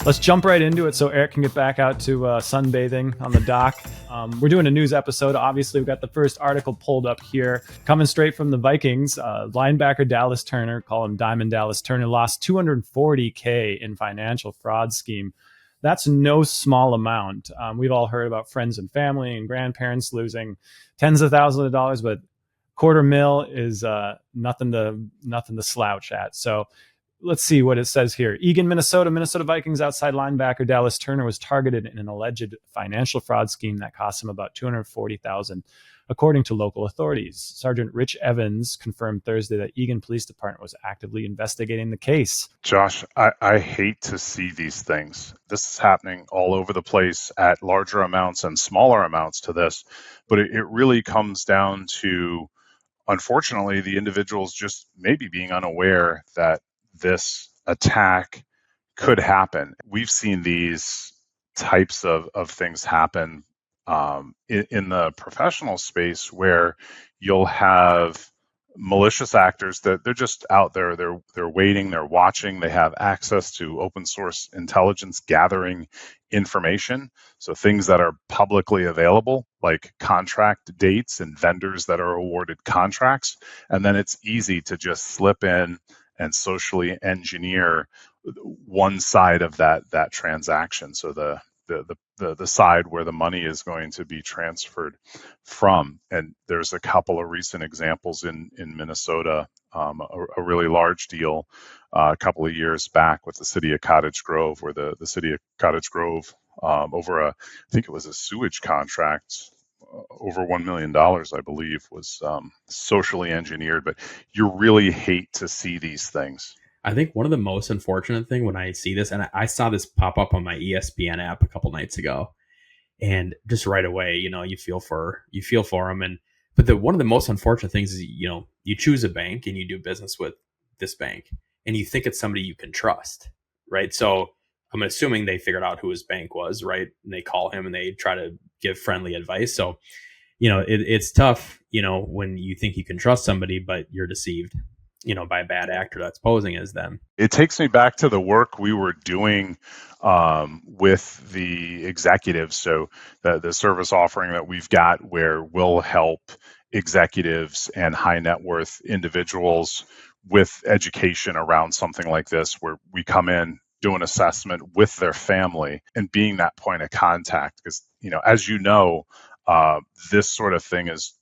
Let's jump right into it so Eric can get back out to sunbathing on the dock. We're doing a news episode. Obviously, we've got the first article pulled up here. Coming straight from the Vikings, linebacker Dallas Turner, call him Diamond Dallas Turner, lost $240K in financial fraud scheme. That's no small amount. We've all heard about friends and family and grandparents losing tens of thousands of dollars, but $250,000 is nothing to slouch at. So let's see what it says here. Eagan, Minnesota Vikings outside linebacker Dallas Turner was targeted in an alleged financial fraud scheme that cost him about $240,000, according to local authorities. Sergeant Rich Evans confirmed Thursday that Eagan Police Department was actively investigating the case. Josh, I hate to see these things. This is happening all over the place at larger amounts and smaller amounts to this, but it really comes down to, unfortunately, the individuals just maybe being unaware that this attack could happen. We've seen these types of things happen in the professional space, where you'll have malicious actors that they're just out there, they're waiting, they're watching, they have access to open source intelligence gathering information. So things that are publicly available, like contract dates and vendors that are awarded contracts. And then it's easy to just slip in and socially engineer one side of that transaction. So the side where the money is going to be transferred from. And there's a couple of recent examples in Minnesota, a really large deal a couple of years back with the city of Cottage Grove, where the city of Cottage Grove, over I think it was a sewage contract, over $1 million, I believe, was socially engineered. But you really hate to see these things. I think one of the most unfortunate thing when I see this, and I saw this pop up on my ESPN app a couple nights ago, and just right away, you feel for them. But one of the most unfortunate things is, you choose a bank and you do business with this bank, and you think it's somebody you can trust, right? So I'm assuming they figured out who his bank was, right? And they call him and they try to give friendly advice. So, it's tough, when you think you can trust somebody, but you're deceived, by a bad actor that's posing as them. It takes me back to the work we were doing with the executives. So the service offering that we've got, where we'll help executives and high net worth individuals with education around something like this, where we come in, do an assessment with their family, and being that point of contact. Because, as this sort of thing is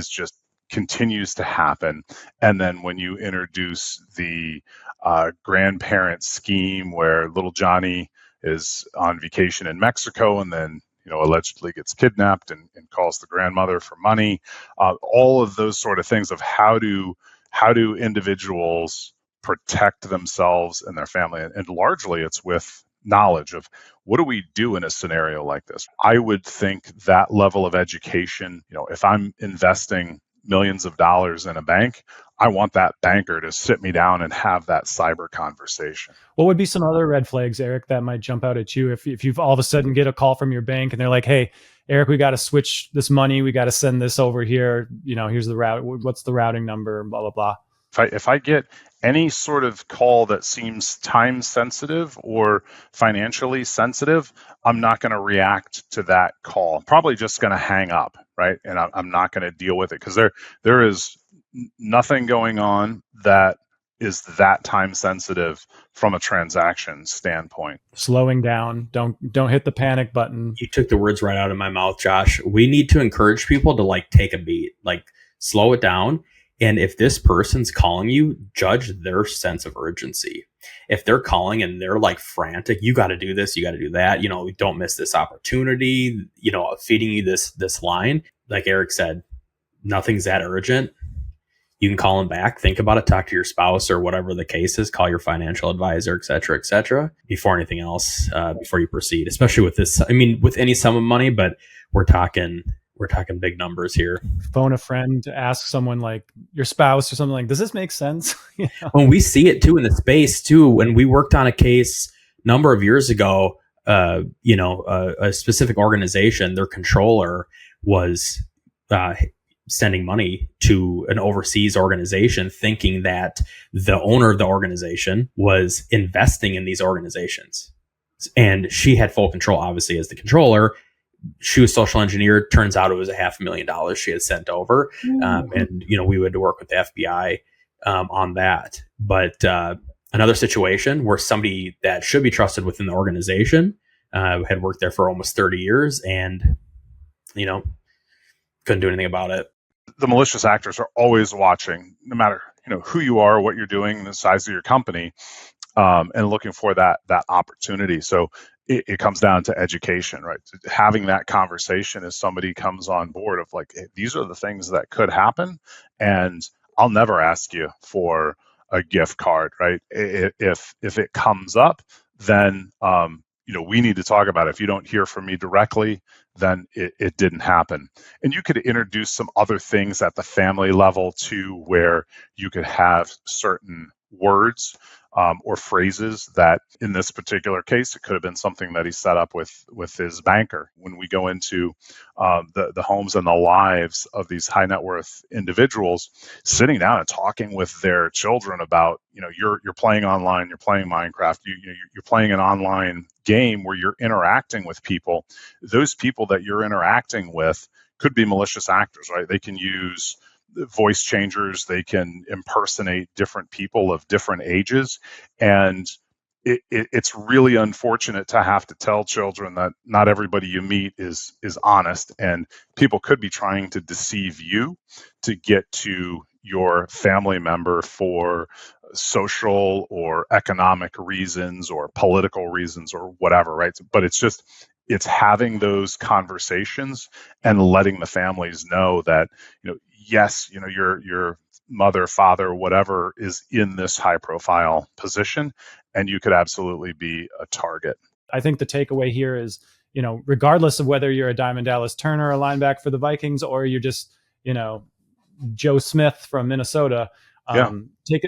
just continues to happen. And then when you introduce the grandparent scheme, where little Johnny is on vacation in Mexico and then allegedly gets kidnapped and calls the grandmother for money, all of those sort of things of how do individuals protect themselves and their family. And largely it's with knowledge of, what do we do in a scenario like this? I would think that level of education, if I'm investing millions of dollars in a bank, I want that banker to sit me down and have that cyber conversation. What would be some other red flags, Eric, that might jump out at you if you've all of a sudden get a call from your bank and they're like, hey, Eric, we got to switch this money, we got to send this over here, here's the route, what's the routing number, blah, blah, blah. If I get any sort of call that seems time sensitive or financially sensitive, I'm not going to react to that call. I'm probably just going to hang up, right? And I'm not going to deal with it, because there is nothing going on that is that time sensitive from a transaction standpoint. Slowing down, don't hit the panic button. You took the words right out of my mouth, Josh. We need to encourage people to take a beat, slow it down. And if this person's calling you, judge their sense of urgency. If they're calling and they're frantic, you got to do this, you got to do that, don't miss this opportunity, feeding you this line. Like Eric said, nothing's that urgent. You can call them back, think about it, talk to your spouse or whatever the case is, call your financial advisor, et cetera, before anything else, before you proceed, especially with this. I mean, with any sum of money, but we're talking big numbers here. Phone a friend to ask someone like your spouse or something like, does this make sense? When we see it too in the space too, when we worked on a case a number of years ago, a specific organization, their controller was sending money to an overseas organization, thinking that the owner of the organization was investing in these organizations. And she had full control, obviously, as the controller. She was social engineered. Turns out it was $500,000 she had sent over. And, we would work with the FBI on that. But another situation where somebody that should be trusted within the organization had worked there for almost 30 years and, couldn't do anything about it. The malicious actors are always watching, no matter who you are, what you're doing, the size of your company, and looking for that opportunity. So it comes down to education, right? Having that conversation as somebody comes on board of like, hey, these are the things that could happen, and I'll never ask you for a gift card, right? If it comes up, then we need to talk about it. If you don't hear from me directly, then it didn't happen. And you could introduce some other things at the family level too, where you could have certain words or phrases that, in this particular case, it could have been something that he set up with his banker. When we go into the homes and the lives of these high net worth individuals, sitting down and talking with their children about, you're playing online, you're playing Minecraft, you're playing an online game where you're interacting with people. Those people that you're interacting with could be malicious actors, right? They can use voice changers, they can impersonate different people of different ages, and it's really unfortunate to have to tell children that not everybody you meet is honest, and people could be trying to deceive you to get to your family member for social or economic reasons or political reasons or whatever, right? But it's having those conversations and letting the families know that, yes, your mother, father, whatever is in this high profile position, and you could absolutely be a target. I think the takeaway here is, regardless of whether you're a Diamond Dallas Turner, a linebacker for the Vikings, or you're just, Joe Smith from Minnesota,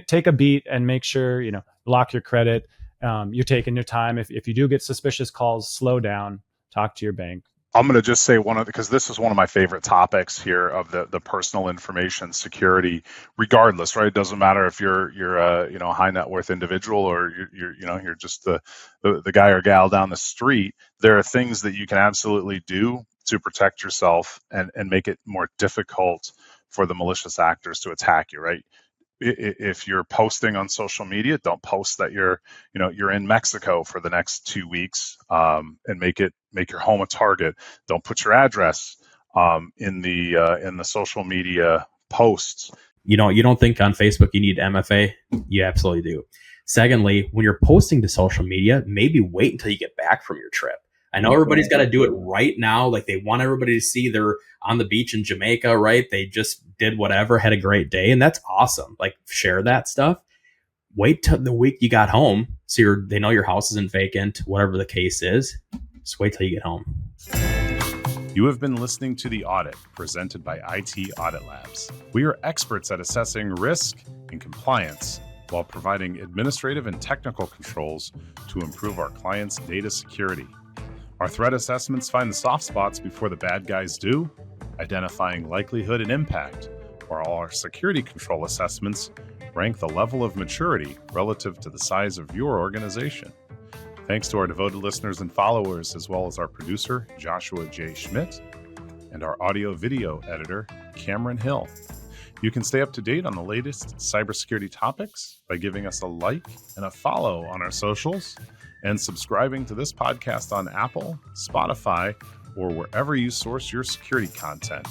take a beat and make sure, lock your credit. You're taking your time. If you do get suspicious calls, slow down, talk to your bank. I'm going to just say because this is one of my favorite topics here of the personal information security, regardless, right? It doesn't matter if you're a high net worth individual or you're just the guy or gal down the street. There are things that you can absolutely do to protect yourself and make it more difficult for the malicious actors to attack you, right? If you're posting on social media, don't post that you're in Mexico for the next 2 weeks, and make your home a target. Don't put your address in the social media posts. You don't think on Facebook you need MFA? You absolutely do. Secondly, when you're posting to social media, maybe wait until you get back from your trip. I know everybody's got to do it right now. Like, they want everybody to see they're on the beach in Jamaica, right? They just did whatever, had a great day. And that's awesome. Like, share that stuff. Wait till the week you got home. So they know your house isn't vacant, whatever the case is. Just wait till you get home. You have been listening to The Audit, presented by IT Audit Labs. We are experts at assessing risk and compliance while providing administrative and technical controls to improve our clients' data security. Our threat assessments find the soft spots before the bad guys do, identifying likelihood and impact, while our security control assessments rank the level of maturity relative to the size of your organization. Thanks to our devoted listeners and followers, as well as our producer, Joshua J. Schmidt, and our audio-video editor, Cameron Hill. You can stay up to date on the latest cybersecurity topics by giving us a like and a follow on our socials, and subscribing to this podcast on Apple, Spotify, or wherever you source your security content.